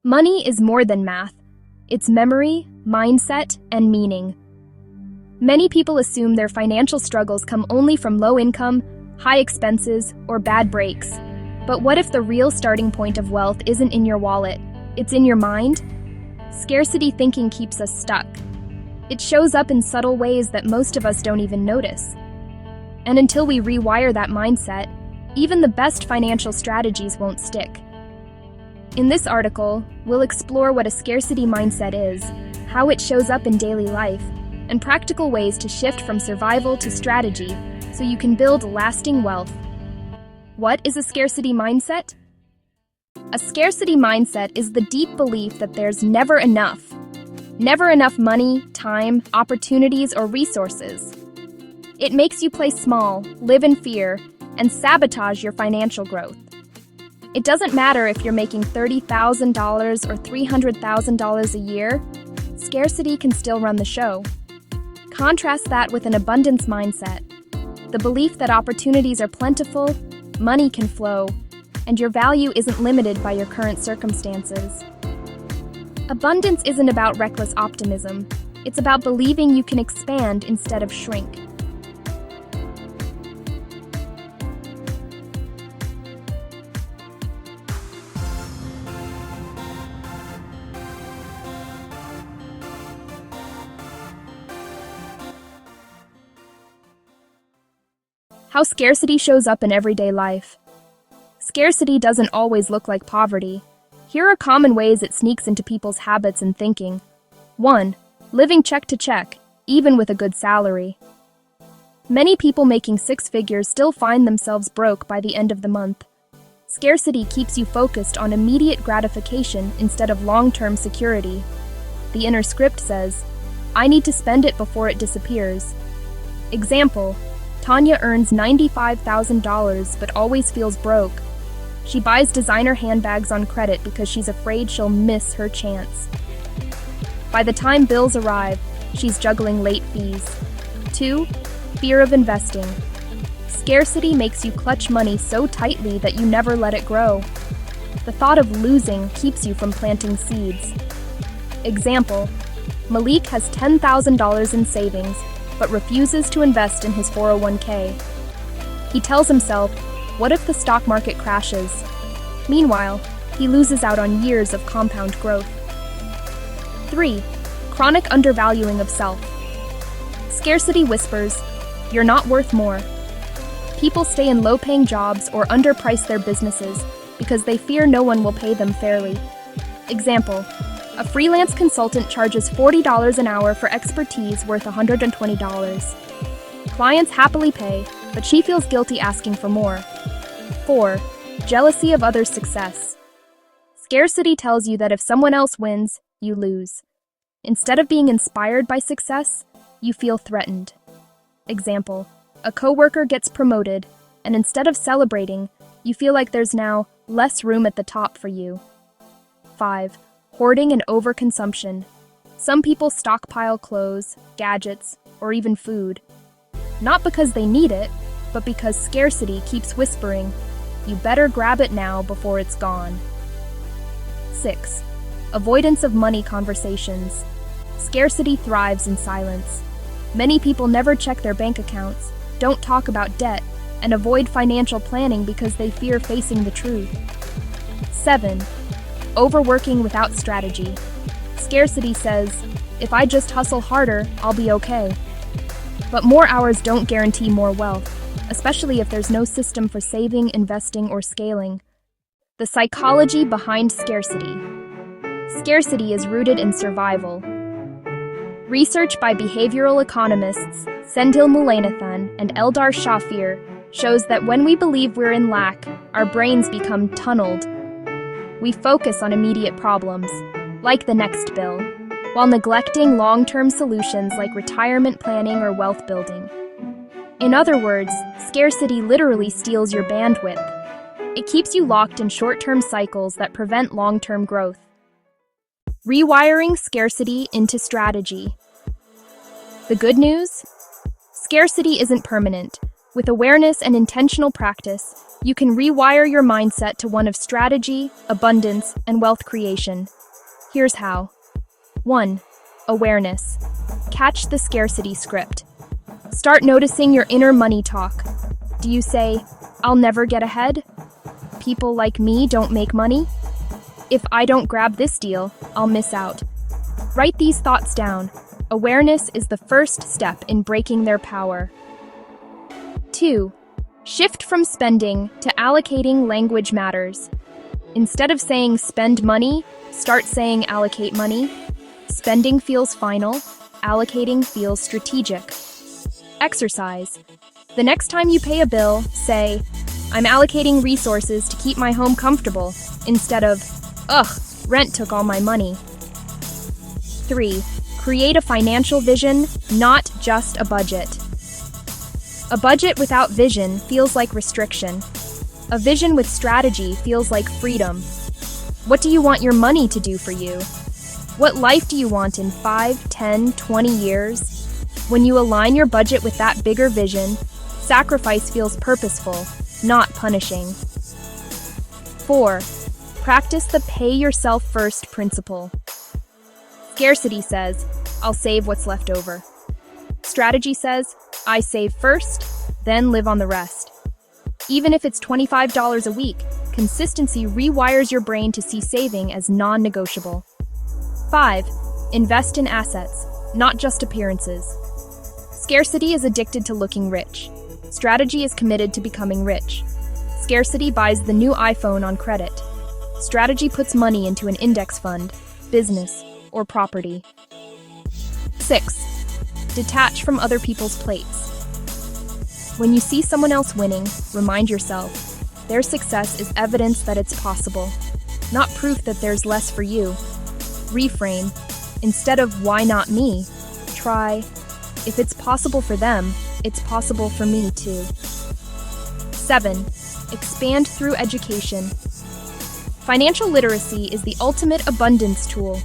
Money is more than math. It's memory, mindset, and meaning. Many people assume their financial struggles come only from low income, high expenses, or bad breaks. But what if the real starting point of wealth isn't in your wallet? It's in your mind? Scarcity thinking keeps us stuck. It shows up in subtle ways that most of us don't even notice. And until we rewire that mindset, even the best financial strategies won't stick. In this article, we'll explore what a scarcity mindset is, how it shows up in daily life, and practical ways to shift from survival to strategy so you can build lasting wealth. What is a scarcity mindset? A scarcity mindset is the deep belief that there's never enough. Never enough money, time, opportunities, or resources. It makes you play small, live in fear, and sabotage your financial growth. It doesn't matter if you're making $30,000 or $300,000 a year, scarcity can still run the show. Contrast that with an abundance mindset, the belief that opportunities are plentiful, money can flow, and your value isn't limited by your current circumstances. Abundance isn't about reckless optimism. It's about believing you can expand instead of shrink. How scarcity shows up in everyday life. Scarcity doesn't always look like poverty. Here are common ways it sneaks into people's habits and thinking. 1. Living check to check, even with a good salary. Many people making six figures still find themselves broke by the end of the month. Scarcity keeps you focused on immediate gratification instead of long-term security. The inner script says, "I need to spend it before it disappears." Example, Tanya earns $95,000 but always feels broke. She buys designer handbags on credit because she's afraid she'll miss her chance. By the time bills arrive, she's juggling late fees. 2. Fear of investing. Scarcity makes you clutch money so tightly that you never let it grow. The thought of losing keeps you from planting seeds. Example, Malik has $10,000 in savings, but refuses to invest in his 401k. He tells himself, what if the stock market crashes? Meanwhile, he loses out on years of compound growth. 3. Chronic undervaluing of self. Scarcity whispers, you're not worth more. People stay in low-paying jobs or underprice their businesses because they fear no one will pay them fairly. Example, a freelance consultant charges $40 an hour for expertise worth $120. Clients happily pay, but she feels guilty asking for more. 4. Jealousy of others' success. Scarcity tells you that if someone else wins, you lose. Instead of being inspired by success, you feel threatened. Example, a coworker gets promoted, and instead of celebrating, you feel like there's now less room at the top for you. 5. Hoarding and overconsumption. Some people stockpile clothes, gadgets, or even food. Not because they need it, but because scarcity keeps whispering, you better grab it now before it's gone. 6. Avoidance of money conversations. Scarcity thrives in silence. Many people never check their bank accounts, don't talk about debt, and avoid financial planning because they fear facing the truth. 7. Overworking without strategy. Scarcity says, if I just hustle harder, I'll be okay. But more hours don't guarantee more wealth, especially if there's no system for saving, investing, or scaling. The psychology behind scarcity. Scarcity is rooted in survival. Research by behavioral economists Sendhil Mullainathan and Eldar Shafir shows that when we believe we're in lack, our brains become tunneled. We focus on immediate problems, like the next bill, while neglecting long-term solutions like retirement planning or wealth building. In other words, scarcity literally steals your bandwidth. It keeps you locked in short-term cycles that prevent long-term growth. Rewiring scarcity into strategy. The good news? Scarcity isn't permanent, With awareness and intentional practice, you can rewire your mindset to one of strategy, abundance, and wealth creation. Here's how. 1. Awareness. Catch the scarcity script. Start noticing your inner money talk. Do you say, "I'll never get ahead"? "People like me don't make money"? "If I don't grab this deal, I'll miss out"? Write these thoughts down. Awareness is the first step in breaking their power. 2. Shift from spending to allocating. Language matters. Instead of saying spend money, start saying allocate money. Spending feels final, allocating feels strategic. Exercise. The next time you pay a bill, say, "I'm allocating resources to keep my home comfortable," instead of, "Ugh, rent took all my money." 3. Create a financial vision, not just a budget. A budget without vision feels like restriction. A vision with strategy feels like freedom. What do you want your money to do for you? What life do you want in 5, 10, 20 years? When you align your budget with that bigger vision, sacrifice feels purposeful, not punishing. 4. Practice the pay yourself first principle. Scarcity says, "I'll save what's left over." Strategy says, "I save first, then live on the rest." Even if it's $25 a week, consistency rewires your brain to see saving as non-negotiable. 5. Invest in assets, not just appearances. Scarcity is addicted to looking rich. Strategy is committed to becoming rich. Scarcity buys the new iPhone on credit. Strategy puts money into an index fund, business, or property. 6. Detach from other people's plates. When you see someone else winning, remind yourself, their success is evidence that it's possible, not proof that there's less for you. Reframe. Instead of "why not me?" try, "if it's possible for them, it's possible for me too." 7. Expand through education. Financial literacy is the ultimate abundance tool.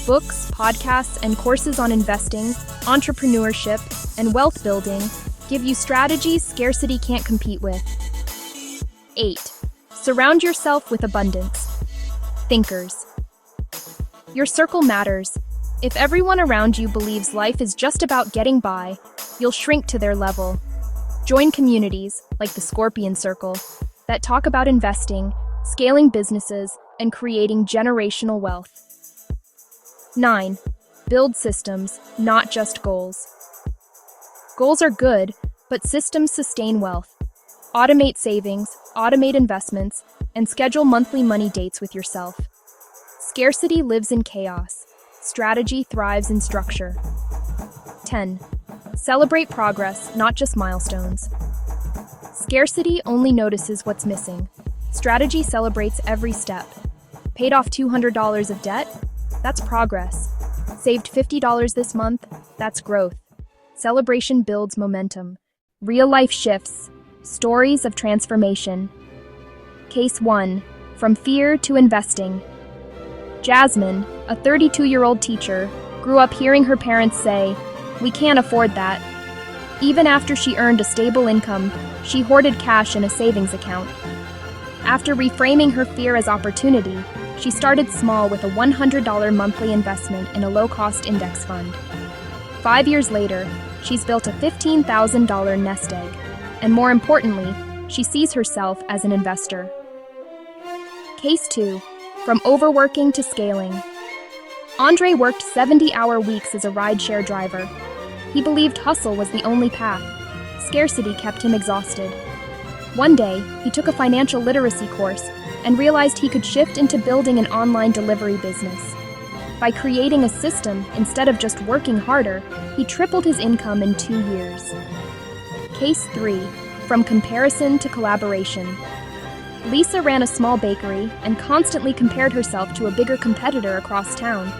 Books, podcasts, and courses on investing, entrepreneurship, and wealth building give you strategies scarcity can't compete with. 8. Surround yourself with abundance. Thinkers. Your circle matters. If everyone around you believes life is just about getting by, you'll shrink to their level. Join communities, like the Scorpion Circle, that talk about investing, scaling businesses, and creating generational wealth. 9. Build systems, not just goals. Goals are good, but systems sustain wealth. Automate savings, automate investments, and schedule monthly money dates with yourself. Scarcity lives in chaos. Strategy thrives in structure. 10. Celebrate progress, not just milestones. Scarcity only notices what's missing. Strategy celebrates every step. Paid off $200 of debt? That's progress. Saved $50 this month? That's growth. Celebration builds momentum. Real-life shifts. Stories of transformation. Case 1. From fear to investing. Jasmine, a 32-year-old teacher, grew up hearing her parents say, "We can't afford that." Even after she earned a stable income, she hoarded cash in a savings account. After reframing her fear as opportunity, she started small with a $100 monthly investment in a low-cost index fund. 5 years later, she's built a $15,000 nest egg, and more importantly, she sees herself as an investor. Case 2. From overworking to scaling. Andre worked 70-hour weeks as a rideshare driver. He believed hustle was the only path. Scarcity kept him exhausted. One day, he took a financial literacy course and realized he could shift into building an online delivery business. By creating a system instead of just working harder, he tripled his income in 2 years. Case 3. From comparison to collaboration. Lisa ran a small bakery and constantly compared herself to a bigger competitor across town.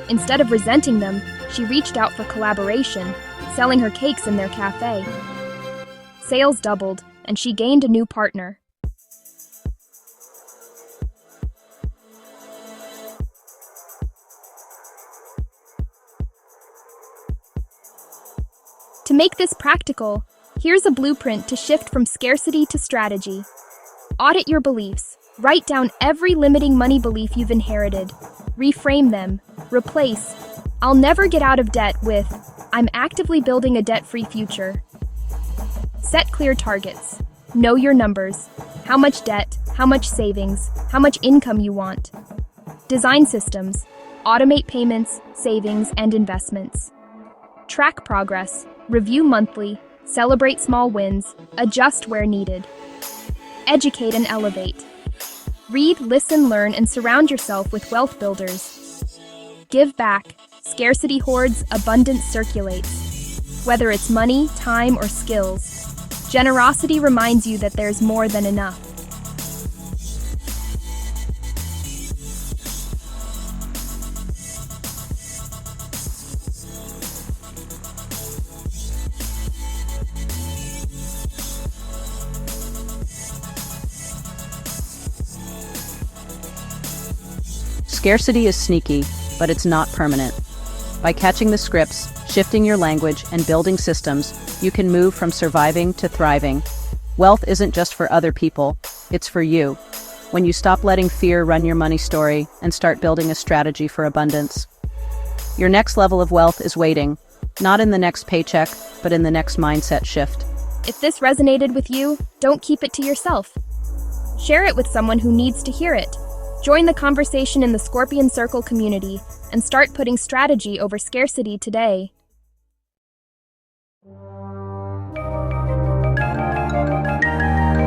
Instead of resenting them, she reached out for collaboration, selling her cakes in their cafe. Sales doubled, and she gained a new partner. To make this practical, Here's a blueprint to shift from scarcity to strategy. Audit your beliefs. Write down every limiting money belief you've inherited. Reframe them. Replace, "I'll never get out of debt" with, "I'm actively building a debt-free future." Set clear targets. Know your numbers. How much debt, how much savings, how much income you want. Design systems. Automate payments, savings, and investments. Track progress. Review monthly. Celebrate small wins. Adjust where needed. Educate and elevate. Read, listen, learn, and surround yourself with wealth builders. Give back. Scarcity hoards, abundance circulates. Whether it's money, time, or skills, generosity reminds you that there's more than enough. Scarcity is sneaky, but it's not permanent. By catching the scripts, shifting your language, and building systems, you can move from surviving to thriving. Wealth isn't just for other people, it's for you. When you stop letting fear run your money story and start building a strategy for abundance. Your next level of wealth is waiting, not in the next paycheck, but in the next mindset shift. If this resonated with you, don't keep it to yourself. Share it with someone who needs to hear it. Join the conversation in the Scorpion Circle community and start putting strategy over scarcity today.